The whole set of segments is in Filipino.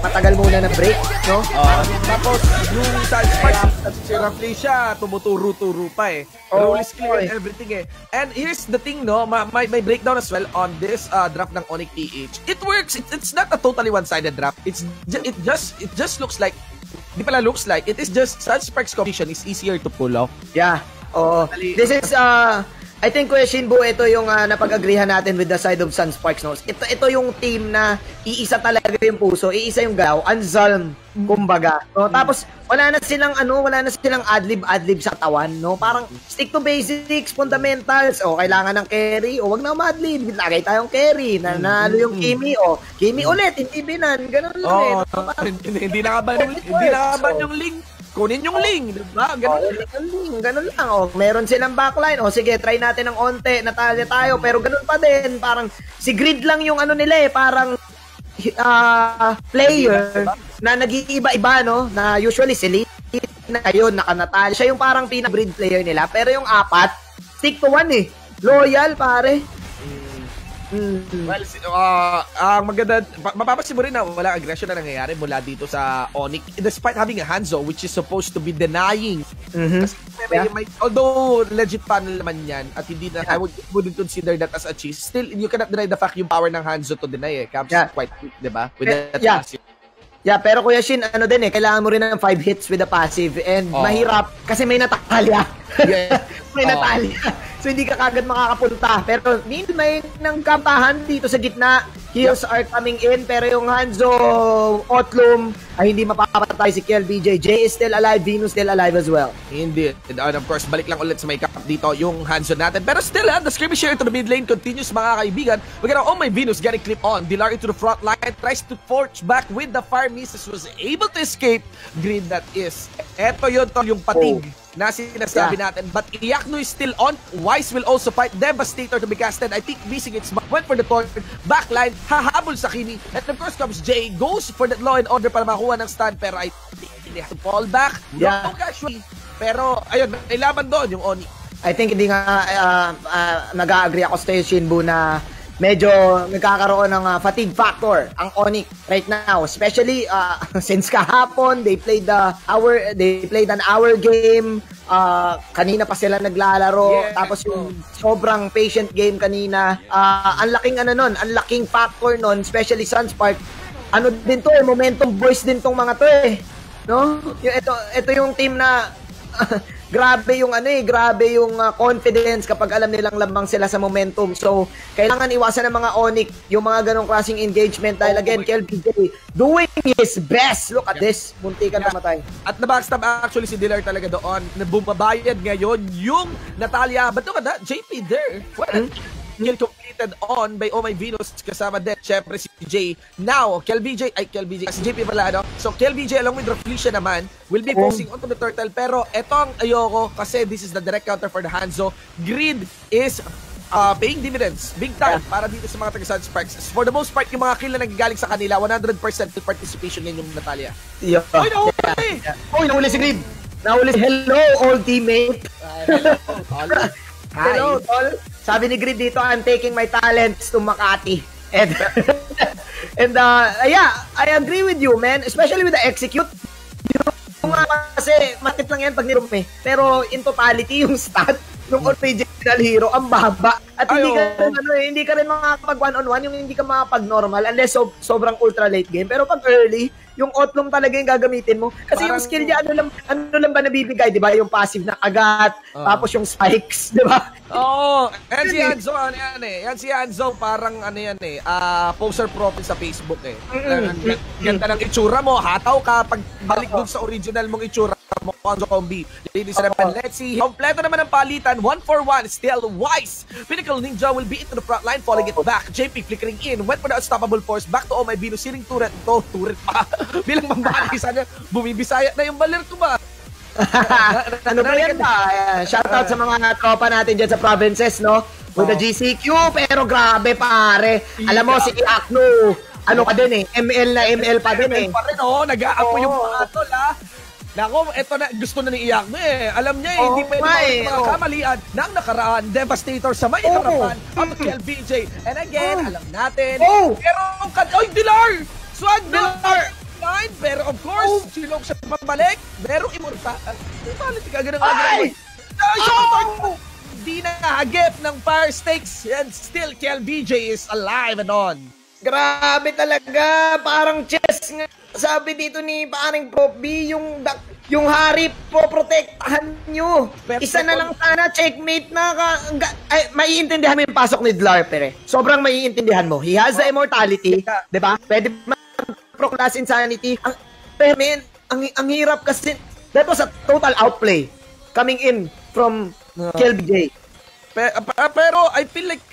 matagal muna na break, no? Tapos, yung Sunsparks, si Rafflesia, tumuturo-turo pa eh. Role is clear and everything eh. And here's the thing, no? May breakdown as well on this draft ng Onyx PH. It works. It's not a totally one-sided draft. It just looks like, di pala looks like, it is just Sunsparks competition is easier to pull off. Yeah. This is, I think, Kuya Shinbu, ito yung napag-agreehan natin with the side of Sunsparks, no? Ito yung team na iisa talaga yung puso, iisa yung galaw, unzalm, kumbaga. No? Tapos, wala na silang adlib sa tawan, no? Parang, stick to basics, fundamentals, kailangan ng carry, wag na madlib, lagay tayong carry, nanalo yung Kimi, Kimi ulit, hindi binan, ganun lang Hindi nakaban yung link. Kunin yung link, diba? Ganun lang. Meron silang backline. Sige, try natin ng onte. Natalo tayo. Pero ganun pa din. Parang, si Grid lang yung nila parang player na nag-iiba-iba, no? Na usually si Lee na yun, nakanatalo. Siya yung parang pinag-grid player nila. Pero yung apat, stick to one Loyal, pare. Well, ang maganda, mapapansin mo rin na walang aggression na nangyayari mula dito sa Onyx despite having a Hanzo which is supposed to be denying. Kasi although legit panel naman yan at hindi na, I wouldn't consider that as a cheese. Still, you cannot deny the fact yung power ng Hanzo to deny Caps is quite quick, diba? With that passive. Yeah, pero Kuya Shin, kailangan mo rin ng 5 hits with the passive and mahirap kasi may Natalia. May Natalia. So hindi ka kagad makakapunta. Pero may ng kampahan dito sa gitna. Heals are coming in pero yung Hanzo, Otlum ay hindi mapapatay si KLBJ. Jay is still alive, Venus still alive as well. Hindi. And of course, balik lang ulit sa may cap dito yung Hanzo natin. Pero still, the skirmish here to the mid lane continues mga kaibigan. We got my Venus getting clip on. Dilar into the front line, tries to forge back with the fire misses, was able to escape. Green that is. Eto yun to yung patig na sinasabi natin. But Iakno is still on. Wise will also fight. Devastator to be casted. I think missing its went for the torn backline. Hahabol sa Kimi. And of course comes Jay. Goes for that law and order para makuha ng stand. Pero I think they have to fall back. No, casually. Pero ayun, may laban doon yung Oni. I think hindi nga nag-agree ako sa Shinbu na medyo nagkakaroon ng fatigue factor ang Onyx right now, especially since kahapon they played an hour game, kanina pa sila naglalaro, tapos yung sobrang patient game kanina, ang laking factor nun, especially Sunspark, din to momentum boys din tong mga to no? Ito yung team na grabe yung confidence kapag alam nilang lambang sila sa momentum. So, kailangan iwasan ng mga Onyx yung mga ganong klaseng engagement dahil again, KLBJ doing his best. Look at this. Munti ka namatay. At na-backstab actually si Dilar talaga doon. Nabumabayad ngayon yung Natalia. Ba't ka JP there? Well, kill completed on by My Venus kasama din syempre si Jay. Now, si JP pala, no? So, KLBJ along with Rafflesia naman will be posing onto the turtle. Pero etong ayoko kasi this is the direct counter for the Hanzo. Grid is paying dividends big time para dito sa mga taga-Sunsparks. For the most part, yung mga kill na nagagaling sa kanila, 100% participation din yung Natalia. Oy, nahuli si Grid. Hello, old teammate. Hello, tol. Sabi ni Grid dito, I'm taking my talents to Makati. And I agree with you, man. Especially with the execute. Yung kasi, matit lang yan pag nirum Pero in totality, yung stat ng original hero, ang baba. At hindi ka rin makakapag one-on-one, yung hindi ka makapag-normal unless sobrang ultra late game. Pero pag early, yung Otlum talaga yung gagamitin mo. Kasi parang, yung skill niya, ano lang ba nabibigay, di ba? Yung passive na agat, tapos yung spikes, di ba? Yan si Hanzo, Yan si Hanzo, parang poster profile sa Facebook Ganda ng itsura mo, hataw ka, pag balik dun sa original mong itsura mo, Hanzo Combi. Ladies and gentlemen, let's see. Kompleto naman ang palitan, 1-for-1, still Wise. Pinnacle Ninja will be into the front line, falling it back. JP flickering in, went for the unstoppable force, back to My Venus, siling turret. Turret pa. Bilang mambalisa niya, bumibisaya na yung baler ko ba? Ano ba yan ba? Shoutout sa mga tropa natin dyan sa provinces, no? With the GCQ, pero grabe pare. Alam mo, si Iakno, ka din ML pa din ML pa rin, nag-aapo yung mga tol, Nako, eto na, gusto na ni Iakno Alam niya hindi pwede mga kamalian ng nakaraan. Devastator sa may harapan ang KLBJ. And again, alam natin. Pero, Dilar! Swag Dilar! pero of course, silog siya pabalik. Merong immortality ka, ganun nga. Hindi na hagip ng fire stakes and still KLBJ is alive and on. Grabe talaga, parang chess nga. Sabi dito ni paring Prof B, yung hari po, protektahan nyo. Isa na lang sana, checkmate na ay, maiintindihan mo yung pasok ni Dlar, pero sobrang maiintindihan mo. He has the immortality, di ba? Pwede mag-proclass insanity. Pero man, ang hirap kasi, that was a total outplay coming in from KLBJ. Pero I feel like,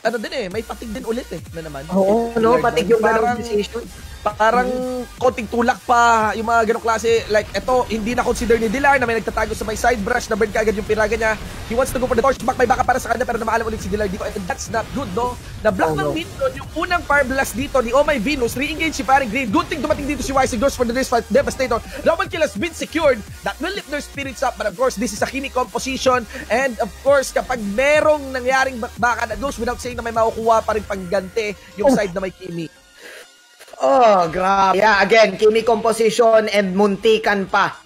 may patig din ulit na naman. Oo, patig yung ganong decision. Parang konting tulak pa yung mga ganong klase. Like, eto, hindi na consider ni Dilar na may nagtatago sa may side brush, na burn ka agad yung piraga niya. He wants to go for the torch back, may baka para sa kanya, pero namaalam ulit si Dilar dito. And that's not good, no? Na-block ng Minion, yung unang fire blast dito ni Oh My Venus, re-engage si paring Green. Good thing dumating dito si Wise, goes for the race fight, Devastator. Double kill has been secured. That will lift their spirits up, but of course, this is a Kimi composition. And of course, kapag merong nangyaring bakbakan, that goes without saying na may makukuha pa rin pangganti yung side na may Kimi. Oh, grabe. Yeah, again, Kimi composition and muntikan pa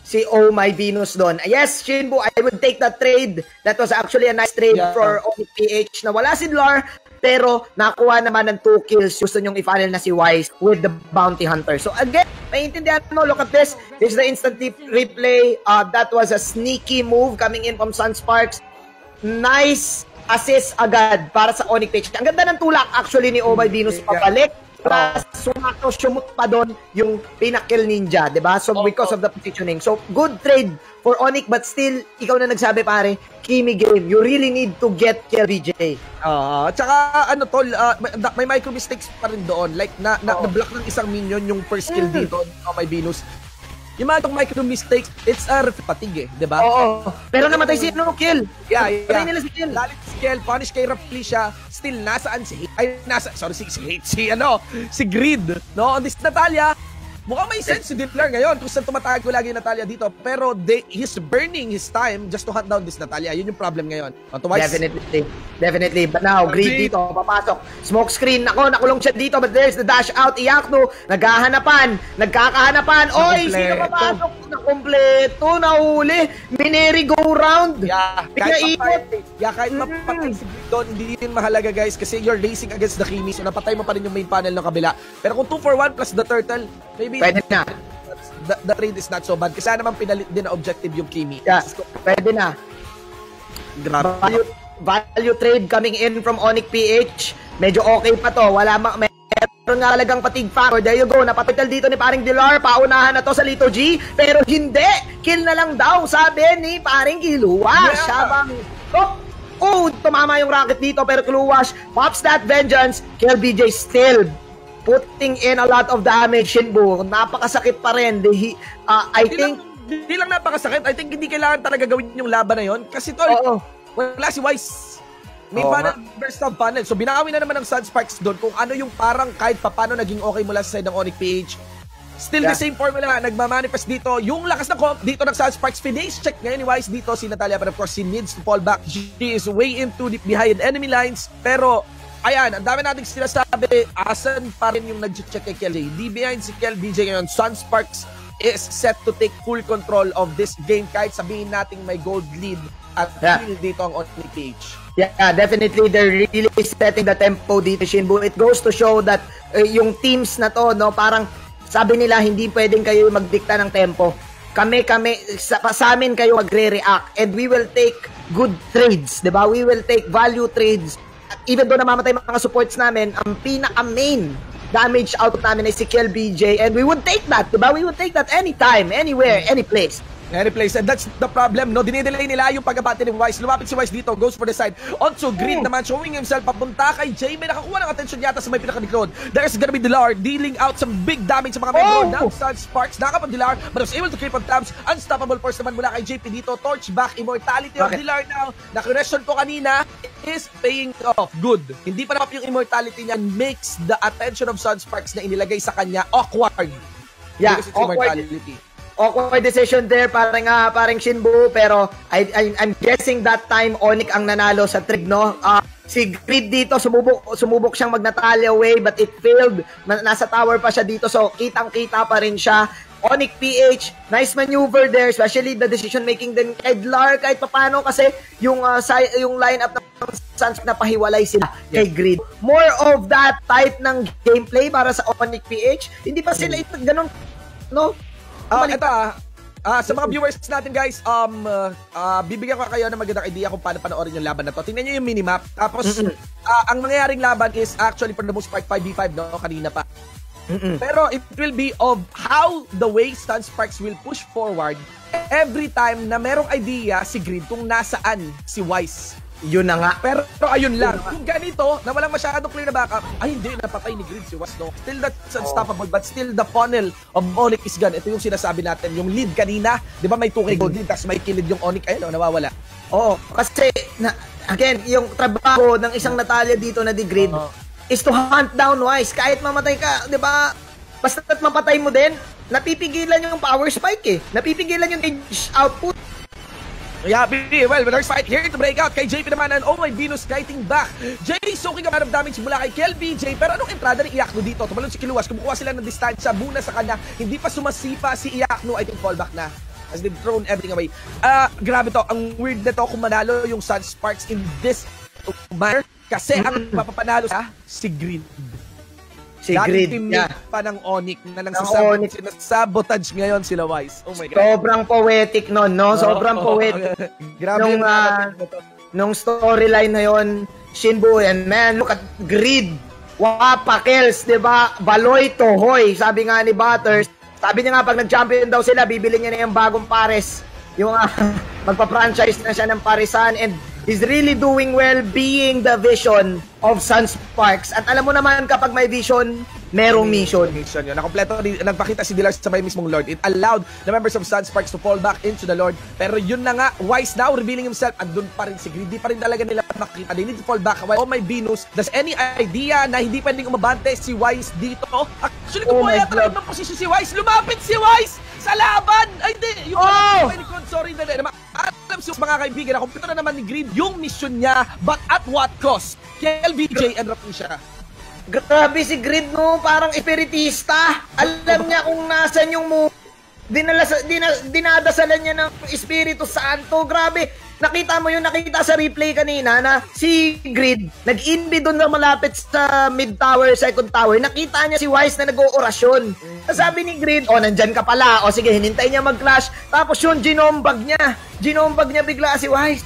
si Oh My Venus doon. Yes, Shinbu, I would take that trade. That was actually a nice trade for Onyx PH na wala si Dlar, pero nakuha naman ng 2 kills. Gusto nyong i-funnel na si Wise with the Bounty Hunter. So again, maintindihan mo, look at this. This is the instant replay. That was a sneaky move coming in from Sunsparks. Nice assist agad para sa Onyx PH. Ang ganda ng tulak actually ni Oh My Venus pabalik. Sumut pa doon yung Pinnacle Ninja, diba? So, because of the positioning. So, good trade for Onyx, but still, ikaw na nagsabi, pare, Kimi game. You really need to get KLBJ. Tsaka, may micro mistakes pa rin doon. Like, na-block ng isang minion yung first kill dito, may Venus. Yung mga itong micro mistakes, it's a fatigue, diba? Oo. Pero namatay si Kill. Yeah. Patay nila si Kill. Lalit si Kill, punish kay Rafflesia. Still, nasaan si Greed, no? On this Natalia, mukhang may sense si Dimpler ngayon kung saan tumatagag ko lagi yung Natalia dito. Pero he's burning his time just to hunt down this Natalia. Yun yung problem ngayon. Definitely. But now, Greed dito, papasok. Smoke screen. Nakulong siya dito. But there's the dash out. Iyakno. Nagkakahanapan. Oy, sino papasok? Nakompleto. Nahuli. Mineri go round. Kahit mapatay si Greed doon, hindi yun mahalaga, guys. Kasi you're racing against the Kimi. So, napatay mo pa rin yung main panel ng kabila. Pero kung 2 for 1 plus the turtle, maybe pwede na. The trade is not so bad. Kasi naman pinalit din na objective yung Kimi. Yeah, pwede na. Grabe. Value trade coming in from Onyx PH. Medyo okay pa to. Meron nga talagang fatigue factor. There you go. Napapital dito ni paring Dilar. Paunahan na to sa Lito G. Pero hindi. Kill na lang daw. Sabi ni paring Kiluwash. Tumama yung rocket dito. Pero Kiluwash pops that vengeance. KLBJ still putting in a lot of damage. Shinbu, napakasakit pa rin. Hindi lang napakasakit. I think hindi kailangan talaga gawin yung laban na yon. Kasi tol, wala si Wise. May panel, burst of panel. So binawi na naman ng Sunsparks doon kung ano yung parang kahit papano naging okay mula sa side ng Onyx PH. Still the same formula, nagmamanifest dito. Yung lakas ng comp dito ng Sunsparks, finesse check ngayon ni Wise dito si Natalia. But of course, she needs to fall back. She is way into behind enemy lines. Pero ayan, ang dami nating sinasabi, asan pa rin yung nag-check kay KLBJ. Di behind si KLBJ ngayon, Sunsparks is set to take full control of this game kahit sabihin nating may gold lead at dito ang Onyx PH. Yeah, definitely they're really setting the tempo dito, Shinbu. It goes to show that yung teams na to, no, parang sabi nila hindi pwedeng kayo magdikta ng tempo. Kami sa amin kayo magre-react and we will take good trades, 'di ba? We will take value trades. Even though namamatay mga supports namin, ang pinaka-main damage out namin ay si KLBJ and we would take that, diba? We would take that anytime, anywhere, any place. Any place, and that's the problem, no? Dinidelay nila yung pag-abate ni Wise. Lumapit si Wise dito, goes for the side. Also, Greed naman, showing himself papunta kay Jay. May nakakuha ng attention yata sa may pinakalikod. There's gonna be Dilar dealing out some big damage sa mga member ng Sunsparks. Nakapag Dilar, but was able to creep on tabs. Unstoppable force naman mula kay JP dito. Torch back, immortality of Dilar now. Na-question ko kanina is paying off. Good. Hindi pa napap yung immortality niya, makes the attention of Sunsparks na inilagay sa kanya awkward. Yeah, awkward decision there, parang Shinbu, pero I'm guessing that time Onyx ang nanalo sa trig, no? Si Greed dito, sumubok siyang mag-Natalia away, but it failed. Nasa tower pa siya dito, so kitang-kita pa rin siya. Onyx PH, nice maneuver there, especially the decision making din kay Dlar kahit papano kasi yung lineup ng Suns na pahiwalay sila kay Grid. More of that type ng gameplay para sa Onyx PH. Hindi pa sila ganun, no? Sa mga viewers natin guys, bibigyan ko kayo ng magandang idea kung paano panoorin yung laban na to. Tingnan nyo yung minimap. Tapos, ang nangyayaring laban is actually for the most part 5v5, no? Kanina pa. Pero it will be of how the way Sunsparks will push forward every time na merong idea si Grid kung nasaan si Wise. Yun na nga. Pero ayun lang, kung ganito, na walang masyadong clear na backup, ay hindi, napatay ni Grid si Wise, no? Still that's unstoppable, but still the funnel of Onyx is gone. Ito yung sinasabi natin, yung lead kanina, di ba may 2K gold lead, tapos may kilid yung Onyx, ayun, nawawala. Oo, kasi, again, yung trabaho ng isang Natalia dito na di Grid, is to hunt down Wise. Kahit mamatay ka, di ba? Basta't mapatay mo din, napipigilan yung power spike eh. Napipigilan yung edge output. Yeah, well, there's fight here to break out kay JP naman and oh my Venus fighting back. Jay soaking up of damage mula kay Kel BJ. Pero anong entrada ni Iakno dito? Tumalon si Kiluwas, kumukuha sila ng distansya, buna sa kanya. Hindi pa sumasipa si Iakno, I think fallback na. As they've thrown everything away. Grabe to, ang weird nito kung manalo yung Sunsparks in this manner. Kasi ang mapapanalo si Grid. Si Grid, pa ng Onyx na sabotage ngayon sila Wise. Oh my God. Sobrang poetic nun, no? Sobrang poetic. Grabe nung storyline na yon, Shinbu, and man, look at Grid. Wapa, Kels, diba? Baloy, Tohoy. Sabi nga ni Butters, sabi niya nga pag nag-champion daw sila, bibili niya na yung bagong pares. Yung magpa-franchise na siya ng Parisan, and he's really doing well being the vision of Sunsparks. At alam mo naman, kapag may vision, merong mission. Mission yun. Nakompleto, nagpakita si Dilar sa may mismong Lord. It allowed the members of Sunsparks to fall back into the Lord. Pero yun na nga, Wise now revealing himself. Andun pa rin si Grid. Di pa rin talaga nila makita. They need to fall back. Oh my Venus, does any idea na hindi pwedeng umabante si Wise dito? Actually, kung yata ng posisyon si Wise, lumapit si Wise sa laban! Ay, di! Yung sorry na din. Alam siya mga kaibigan, nakumpleto na naman ni Grid yung mission niya, but at what cost? KLBJ and Rapi siya. Grabe si Grid, no? Parang espiritista. Alam niya kung nasan yung dinadasalan niya ng Espiritu Santo. Grabe. Nakita mo yun, nakita sa replay kanina na si Grid, nag-inbi doon na malapit sa mid tower, second tower. Nakita niya si Wise na nag-oorasyon. Sabi ni Grid, nandyan ka pala. Sige, hinintay niya mag-clash. Tapos yun, ginombag niya. Ginombag niya bigla si Wise.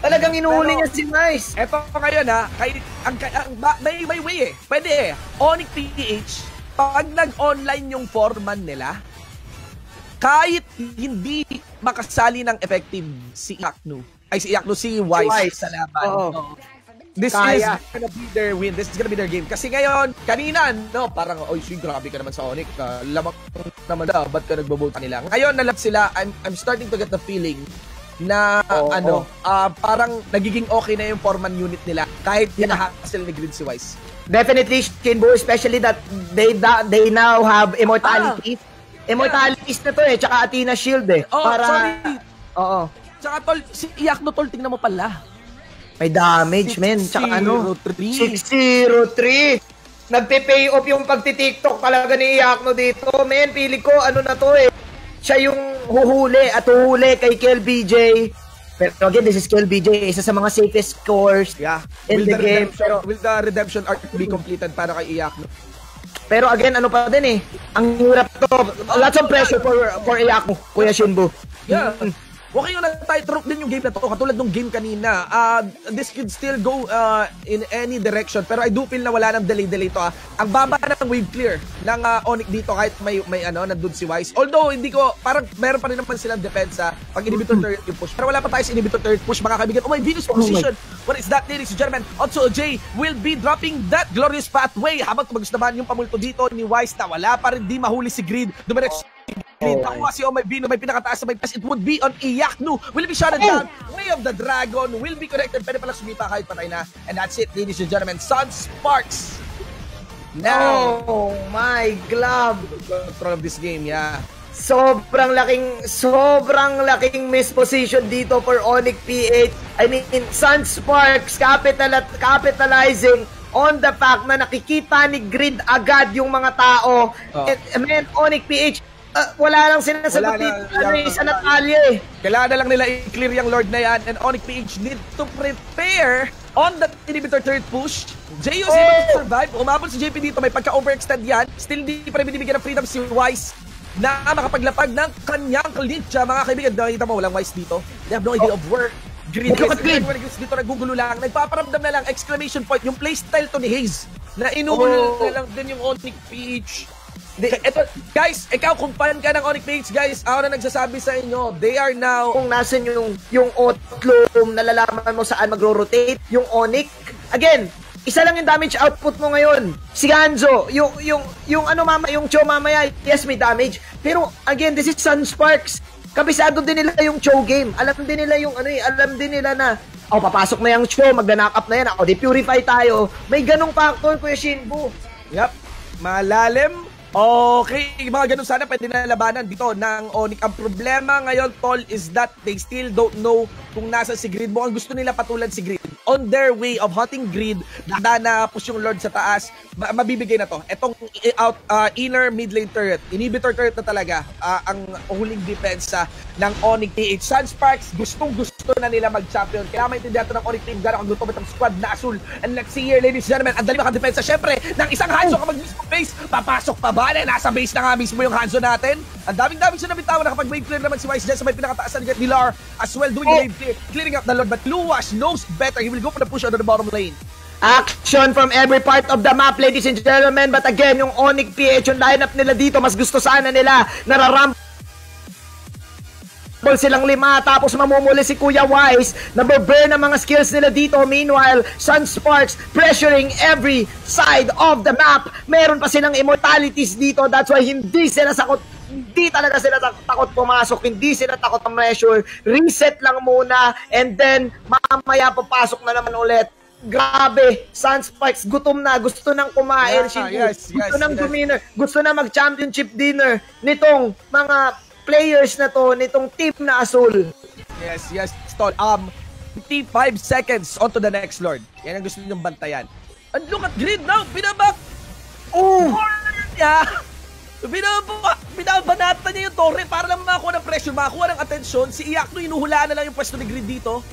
Talagang inuhuli niya si Wise. Eto ngayon may way eh. Pwede eh. Onyx PH, pag nag-online yung foreman nila, kahit hindi makasali ng effective si Wise sa laban. This is gonna be their win. This is gonna be their game. Kasi ngayon, kanina, no, parang, grabe ka naman sa Onyx. Lamang naman daw, ba't ka nagbo-vote nila? Ngayon, nalap sila, I'm starting to get the feeling na, parang nagiging okay na yung foreman unit nila kahit hinahassle ni Grid si Wise. Definitely, Shinbu, especially that they now have immortality. Immortalities na to eh, tsaka Athena Shield eh. Sorry. Tsaka tol, si Iakno tol, tingnan mo pala. May damage, men. Tsaka 603. Nagpe-pay off yung pagti-TikTok talaga ni Iakno dito, men. Pili ko, na to eh. Siya yung huhuli kay KLBJ. Pero again, this is KLBJ, isa sa mga safest scores in the game. Will the redemption arc be completed para kay Iakno? Pero again, pa din eh. Ang hirap to. Lots of pressure for Iakno, Kuya Shinbu. Yeah. Okay yung nag-tightrope din yung game na to. Katulad ng game kanina. This could still go in any direction. Pero I do feel na wala ng delay to. Ang baba na ng wave clear ng Onyx dito kahit may nandun si Wise. Although, hindi ko, parang meron pa rin naman silang depensa pag inhibitor third yung push. Pero wala pa tayo sa inhibitor third push, mga kaibigan. Oh my Venus position. What is that, ladies and gentlemen? Also, Jay will be dropping that glorious pathway. Habang tumagos naman yung pamulto dito ni Wise na wala pa rin di mahuli si Grid. Dumiretso nakuha si my Vino, may pinakataas na may pass. It would be on Iakno. Will be shot down. Way of the Dragon will be connected. Pwede palang sumipa kahit patay na. And that's it, ladies and gentlemen. Sunsparks. Now, oh my glove. Control of this game, yeah. Sobrang laking misposition dito for Onyx PH. I mean, Sunsparks capitalizing on the fact na nakikita ni Grid agad yung mga tao. And man, Onyx PH, wala lang sinasagot dito sa Natalia eh. Kailangan na lang nila i-clear yung Lord na yan, and Onyx PH need to prepare on that inhibitor third push. Jay was able to survive. Umabot si JP dito, may pagka-overextend yan. Still hindi pa rin binibigyan ng freedom si Wise na makapaglapag ng kanyang klitcha. Mga kaibigan, nakita mo, walang Wise dito. They have no idea of where Grid is. Dito nagugulo lang. Nagpaparamdam na lang, exclamation point, yung playstyle to ni Haze na inuulo na lang din yung Onyx PH. Eto, guys, ikaw kung fan ka ng Onyx PH, guys, ako na nagsasabi sa inyo, they are now... Kung nasan yung Otlum, nalalaman mo saan magro-rotate, yung Onyx. Again, isa lang yung damage output mo ngayon. Si Hanzo, yung Cho mamaya, yes, may damage. Pero, again, this is Sunsparks. Kabisado din nila yung Cho game. Alam din nila yung alam din nila na, papasok na yung Cho, magna-knock up na yan. Di-purify tayo. May ganong factor, Kuya Shinbu. Yep, malalim. Okay, mga ganun sana pwede na labanan dito ng Onyx. Ang problema ngayon, Tol, is that they still don't know kung nasa si Grid mo. Ang gusto nila patulad si Grid. On their way of hunting Grid, na push yung Lord sa taas, mabibigay na to. Etong inner mid lane turret, inhibitor turret na talaga ang huling depensa ng Onyx PH. Sunsparks, gustong-gusto na nila mag-champion. Kaya maintindihan ito ng Onyx team, gano'ng gusto itong squad na asul. And let's see here, ladies and gentlemen, ang dali makadepensa. Siyempre, ng isang Hanzo kapag mismo base, papasok pa ba? Nasa base na nga mismo yung Hanzo natin. Ang daming-daming siya nabitawan. Nakapag-wave clear naman si Wise dyan sa may pinakataasan ni Dilar as well doing the wave clear, clearing up the Lord. But Luwash knows better. He will go for the push out of the bottom lane. Action from every part of the map, ladies and gentlemen. But again, yung Onyx PH, yung lineup nila dito, mas gusto sana nila nararamp silang 5, tapos mamumuli si Kuya Wise, nababurn ang mga skills nila dito. Meanwhile, Sunsparks pressuring every side of the map. Meron pa silang immortalities dito, that's why hindi talaga sila takot pumasok, hindi sila takot ang pressure. Reset lang muna, and then mamaya papasok na naman ulit. Grabe, Sunsparks gutom na, gusto nang kumain, gusto nang duminer, gusto na mag-championship dinner nitong mga players na to, nitong team na Azul. Yes, Tol. 55 seconds onto the next Lord. Yan ang gusto ninyong bantayan. And look at Grid now, binabak! Binabanatan niya yung torre para lang makakuha ng pressure, makakuha ng atensyon. Si Iakno, inuhulaan na lang yung pwesto ni Grid dito.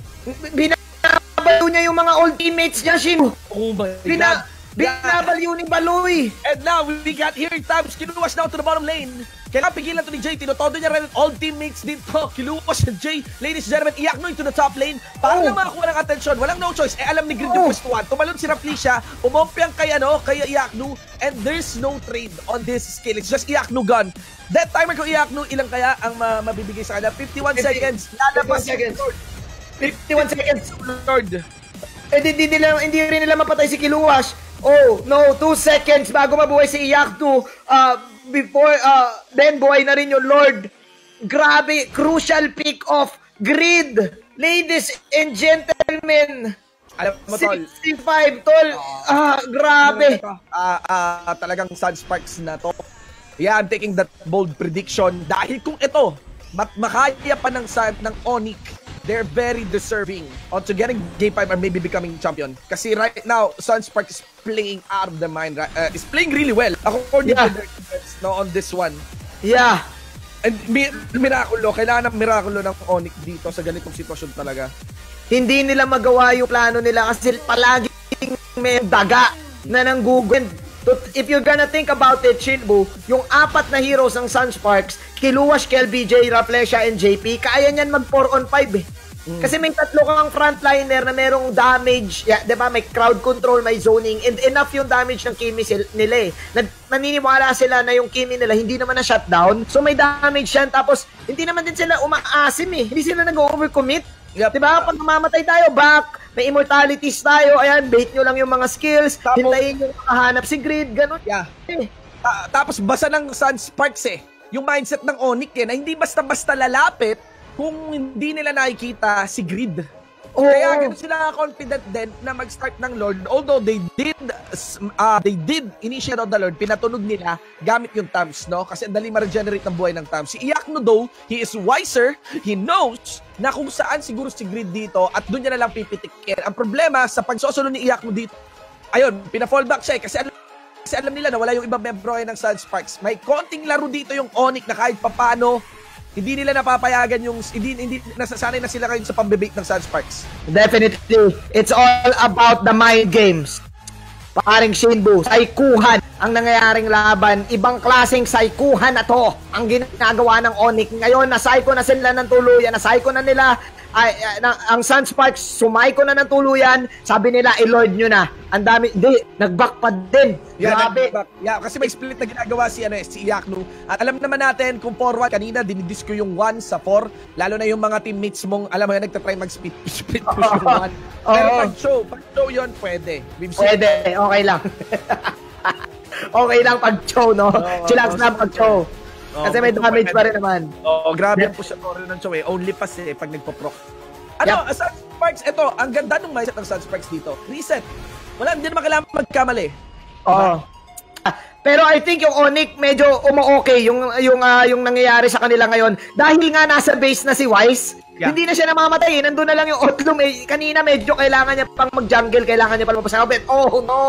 Binabalyo niya yung mga old teammates niya, Shin. Oh my God. Binabalyo ni Baloy. And now, we got here Tabs, kinuwas now to the bottom lane. Kailangan pigilan to ni Jay, tinotodo niya rin all teammates dito. Kiluwas ni Jay. Ladies and gentlemen, Iakno into the top lane. Para lang makakuha ng attention, walang no choice. Alam ni Grid yung first one. Tumalon si Rafflesia, umompiang kay Iakno, and there's no trade on this skill. It's just Iakno gun. That timer ko Iakno, ilang kaya ang mabibigay sa kanya? 51 seconds. Lalabas 51 seconds. Lord. Hindi rin nila mapatay si Kiluwas. Oh, no, 2 seconds bago mabuhay si Iakno. Then buhay na rin yung Lord. Grabe, crucial pick of Grid. Ladies and gentlemen, alam mo, Tol, 65, Tol. Grabe. Talagang Sunsparks na to. Yeah, I'm taking that bold prediction. Dahil kung ito, makaya pa ng Onyx, they're very deserving onto getting Game 5 or maybe becoming champion. Kasi right now, Sunspark is playing out of the mind. Is playing really well. According to their defense, on this one. Yeah. And mirakulo. Kailangan ng mirakulo ng Onyx dito sa ganitong sitwasyon talaga. Hindi nila magawa yung plano nila kasi palaging may daga na nanggugun. If you're gonna think about it, Shinbu, yung 4 na heroes ng Sunsparks, Kiluwas, Kel, BJ, Rafflesia, and JP, kaya niyan mag 4 on 5 eh. Kasi may 3 kang frontliner na merong damage, diba? May crowd control, may zoning, and enough yung damage ng Kimi nila eh. Naniniwala sila na yung Kimi nila hindi naman na shutdown, so may damage yan, tapos hindi naman din sila umaasim eh. Hindi sila nag-overcommit. Yep. Diba? Pag mamamatay tayo, back, may immortalities tayo, ayan, bait nyo lang yung mga skills, hintayin nyo makahanap si Grid, ganun. Yeah. Tapos basa ng Sunsparks eh. Yung mindset ng Onyx na hindi basta-basta lalapit kung hindi nila nakikita si Grid. Kaya ganun sila confident din na mag-start ng Lord. Although they did initiate on the Lord, pinatunog nila gamit yung Tams, no? Kasi dali ma-regenerate ng buhay ng Tams. Si Iakno though, he is wiser, he knows na kung saan siguro si Grid dito at doon niya na lang pipitikin. Ang problema sa pagsosolo ni Iakno dito ayun, pina-fallback siya kasi alam nila na wala yung ibang membro ng Sunsparks. May konting laro dito yung Onyx na kahit papano, hindi nila napapayagan yung, hindi nasasanay na sila ngayon sa pambibake ng Sunsparks. Definitely. It's all about the mind games. Paring Shinbu, saikuhan ang nangyayaring laban. Ibang klaseng saikuhan na to ang ginagawa ng Onyx. Ngayon, nasaiko na sila ng tuluyan. Nasaiko na nila ang Sunsparks, sumaiko na ng tuluyan. Sabi nila, i-lord nyo na. Ang dami, hindi, nag-back pa din. Grabe. Yeah, kasi may split na ginagawa si Iaknu. At alam naman natin kung 4-1 kanina, dinidis ko yung 1 sa 4. Lalo na yung mga teammates mong, alam mo yan, nagtatry mag-split push yung 1. Pero pag-show yun, pwede. Pwede, okay lang. Okay lang pag-show, no? Chillax na pag-show. Kasi may damage pa rin naman. Grabe ang push rin ng show eh. Only pass eh, pag nagpo-proc. Sunsparks, ito, ang ganda ng mindset ng Sunsparks dito. Reset. Wala, hindi naman kailangan magkamali. Pero I think yung Onyx medyo umo-okay yung nangyayari sa kanila ngayon. Dahil nga nasa base na si Wise, hindi na siya namamatay. Nandun na lang yung Otlum. Kanina medyo kailangan niya pang mag-jungle, kailangan niya pang mapasakabit. Oh no!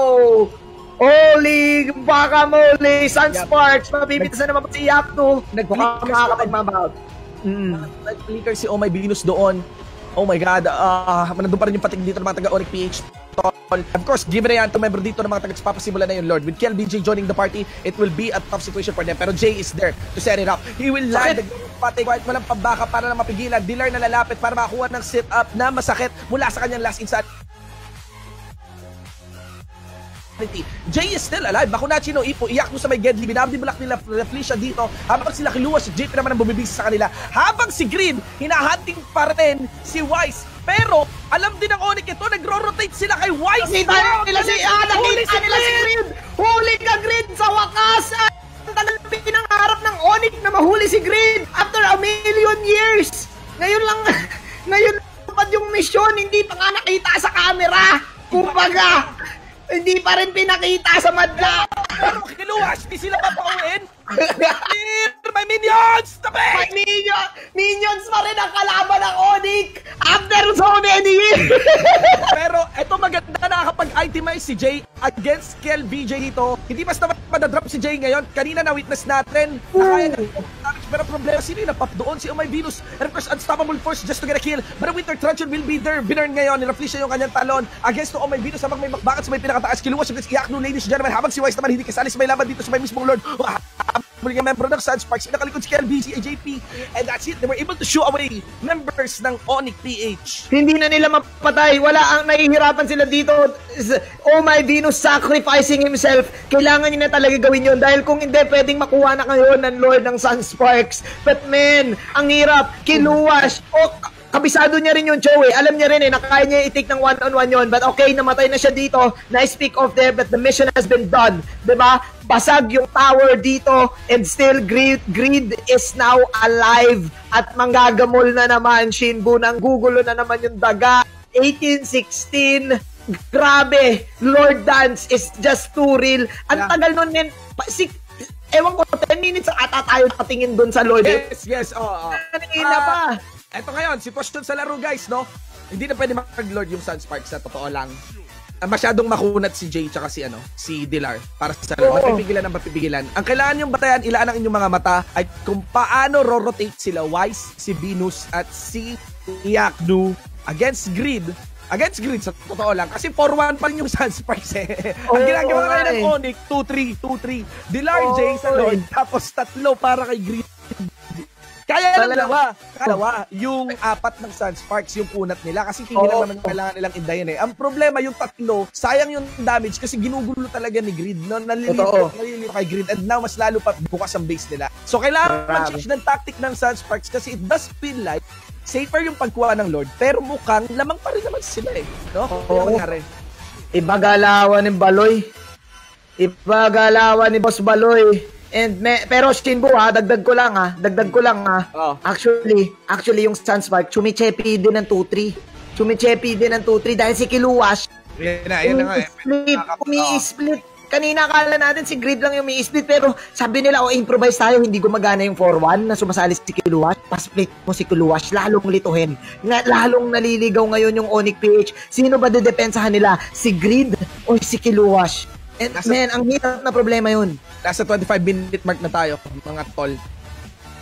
Holy guacamole! Sunsparks! Mapipitasan naman si Iaknu. Mukhang makakapagmabaw. Nag-flicker si Oh My Venus doon. Oh my God. Nandun pa rin yung patig dito ng mga taga-Onyx PH. Of course, given na yan, to member dito ng mga taga-papasimula na yung Lord. With KLBJ joining the party, it will be a tough situation for them. Pero Jay is there to set it up. He will land the pati kahit walang pabaka para na mapigilan. Dilar na lalapit para makakuha ng sit-up na masakit mula sa kanyang last inside. Jay is still alive. Bakunachi no Ipo, Iaknu sa may Gedli. Binabdibulak nila Felicia dito. Habang sila kiluwa, si JP naman ang bumibigis sa kanila. Habang si Green, hinahunting pa rin si Wise. Pero, alam din ng Onyx ito, nagro-rotate sila kay Wise. Nakita nila si Green! Huli ka, Green! Sa wakas! Ang tagal pinangarap ng Onyx na mahuli si Green after a million years! Ngayon lang yung mission, hindi pa nga nakita sa camera! Kumbaga, hindi pa rin pinakita sa madla! Pero kiluwas, di sila papauin. May minions! May minions pa rin ang kalaban ng Onyx after so many years! Pero eto maganda, nakakapag-itemize si Jay against KLBJ dito. Hindi basta madadrop si Jay ngayon. Kanina na-witness natin. Pero problema, sino yung napap doon? Si Oh My Venus. And of course, unstoppable force just to get a kill. But a Winter Truncheon will be there. Binurn ngayon. Niraflesia yung kanyang talon against to Oh My Venus. Habang may makbakat sa may pinakataas. Kiluwas against Iaknu, ladies and gentlemen. Habang si Wise naman hindi kasali sa may laban dito sa may mismong Lord. Muli nga member ng Sunsparks. Nakalikod si KLBJ, JP. And that's it. They were able to shoo away members ng Onyx PH. Hindi na nila mapatay. Wala ang nahihirapan sila dito. Oh My Venus sacrificing himself. Kailangan niya na talaga gawin yun. Dahil kung hindi, pwedeng makuha na kayo ng Lord ng Sunsparks. But man, ang hirap. Kiluwas. Kabisado niya rin yung Joe eh. Alam niya rin na kaya niya i-take ng one-on-one yun. But okay, namatay na siya dito. Nice pick off there, but the mission has been done. Diba? Basag yung tower dito and still Greed is now alive at manggagamol na naman. Shinbu, nang gugulo na naman yung daga. 18-16. Grabe. Lord Dance is just too real. Ang tagal nun, men. Ewan ko, 10 minutes ata tayo nakatingin dun sa Lord. Yes. Kanina pa. Eto ngayon, sitwasyon sa laro guys, no? Hindi na pwede mag-Lord yung Sunsparks sa totoo lang. Masyadong makunat si Jay tsaka si Dilar para sa laro. Mapipigilan. Ang kailangan yung batayan, ilaan ang inyong mga mata ay kung paano ro-rotate sila Wise, si Venus at si Iaknu against Greed. Against Greed, sa totoo lang. Kasi 4-1 pa rin yung Sunsparks eh. Ang ginagawa ngayon ng Onyx, 2-3. Dilar, Jay sa Lord. Tapos 3 para kay Greed. Kaya ng dalawa, yung 4 ng Sunsparks, yung kunat nila, kasi hindi lang naman kailangan nilang indayan eh. Ang problema, yung 3, sayang yung damage kasi ginugulo talaga ni Greed, no? Nalilito kay Greed, and now mas lalo pa bukas ang base nila. So kailangan mag-change ng tactic ng Sunsparks kasi it does feel like safer yung pagkuha ng Lord, pero mukhang lamang pa rin naman sila eh. No? Iba galawan ni Baloy. Iba galawan ni Boss Baloy. Pero Shinbu dagdag ko lang Actually yung Sunspark chumichepi din ng 2-3. Dahil si Kiluwas yan na nga umi-split. Kanina akala natin si Greed lang yung umi-split, pero sabi nila improvise tayo, hindi gumagana yung 4-1 na sumasali si Kiluwas. Pa-split mo si Kiluwas, lalong lituhin. Lalong naliligaw ngayon yung Onyx PH. Sino ba dedepensahan nila? Si Greed o si Kiluwash. And man, ang hirap na problema yun. Nasa 25-minute mark na tayo, mga tol.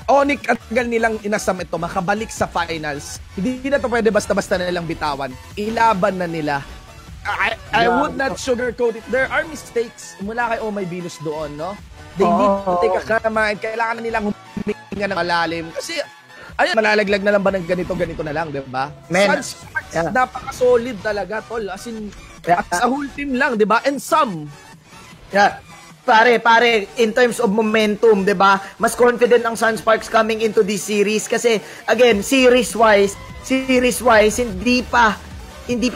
Onyx at tagal nilang inasam ito, makabalik sa finals. Hindi na to pwede basta-basta na nilang bitawan. Ilaban na nila. I would not sugarcoat it. There are mistakes mula kay Oh My Venus doon, no? They need to take a calm. Kailangan na nilang huminga ng malalim. Kasi, ayun, malalaglag na lang ba ng ganito na lang, di ba? Sunsparks, napaka-solid talaga, tol. As in, sa whole team lang, di ba? And some. Yeah. Pare, in terms of momentum, 'di ba? Mas confident ang Sunsparks coming into this series kasi again, series-wise, hindi pa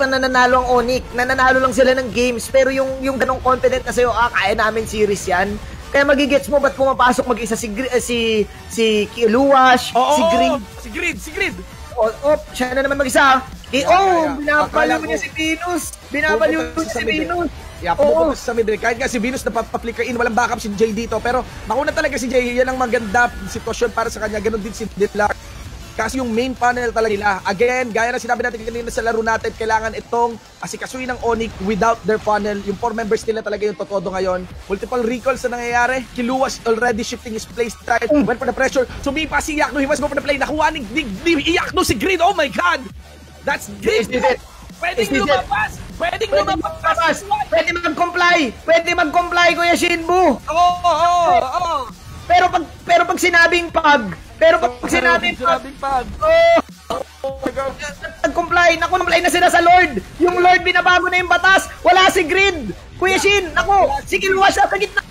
nananalo ang Onyx. Nananalo lang sila ng games, pero yung ganong confident na sa'yo, kaya namin series 'yan. Kaya magigets mo ba't pumapasok mag-isa si Kiluwash, si Grid. Siya na naman mag-isa. Binabaliw niya si Venus. Pupunta sa mid. Kahit nga si Venus napapa-flicker in, walang backup si Jay dito. Pero mauna talaga si Jay. Yan ang maganda sitwasyon para sa kanya. Ganon din si Dilar. Kasi yung main panel talaga nila. Again, gaya na sinabi natin kanina sa laro natin, kailangan itong asikasuhin ng Onyx without their funnel. Yung 4 members nila talaga yung totodo ngayon. Multiple recalls na nangyayari. Kiluwas already shifting his play style. Went for the pressure. Sumipa si Iyakno. He was go for the play. Nakuha ni Iyakno si Grid. Oh my God! That's Grid! Pwedeng lumabas! Pwede mag-comply, Kuya Shinbu! Oo! Pero pag sinabing pag, nag-comply na sila sa Lord. Yung Lord binabago na yung batas. Wala si Grid. Kuya Shin, si Kiluwash sa gitna.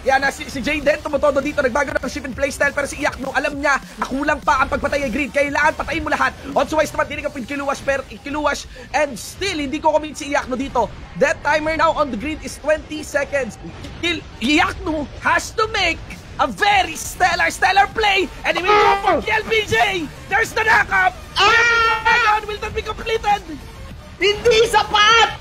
Yan na si Jay din tumutodo dito, nagbago ng shift and playstyle, pero si Iyakno alam niya na kulang pa ang pagpatay kay Grid. Kailangan patayin mo lahat. Otherwise naman dinig ang Kiluwash, and still hindi ko comment si Iyakno dito. That timer now on the Grid is 20 seconds. Iyakno has to make a very stellar play, and he will go for the LBJ. There's the knockup. Will not be completed. Hindi sapat.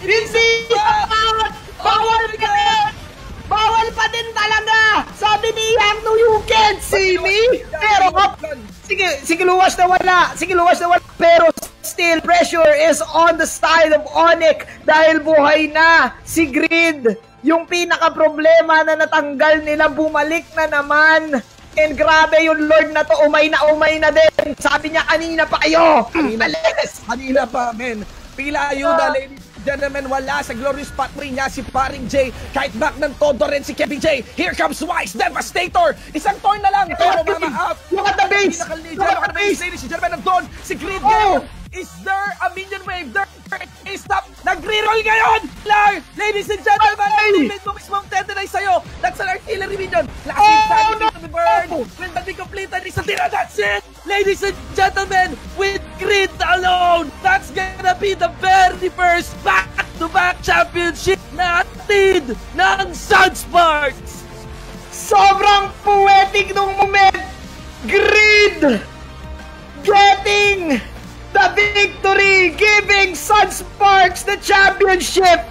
Bawal pa din talaga! Sabi ni Iyakno, you can't see me! Pero, si Kiluwash na wala. Pero still, pressure is on the side of Onyx dahil buhay na si Grid. Yung pinaka-problema na natanggal nila, bumalik na naman. And grabe yung Lord na to, umay na din. Sabi niya, kanina pa kayo! Kanina pa, men. Pila ayuda, ladies and gentlemen, wala sa glorious pathway niya si paring Jay. Kahit back ng todo rin si Kevin J. Here comes Wise, Devastator. Isang turn na lang, pero mama out. Look at the base! Ladies and gentlemen, nandun si Grid ngayon. Is there a minion wave? There is stop. Nagre-roll ngayon! Ladies and gentlemen, limit mo mismo ang tendenize sa'yo. That's an artillery minion. Last time to be burned. Will that be completed? Isa tira, that's it! Ladies and gentlemen, with Grid alone, that's gonna be the very first back-to-back championship natin ng Sunsparks! Sobrang poetic nung moment! Grid getting the victory, giving Sunsparks the championship!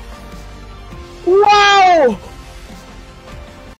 Wow!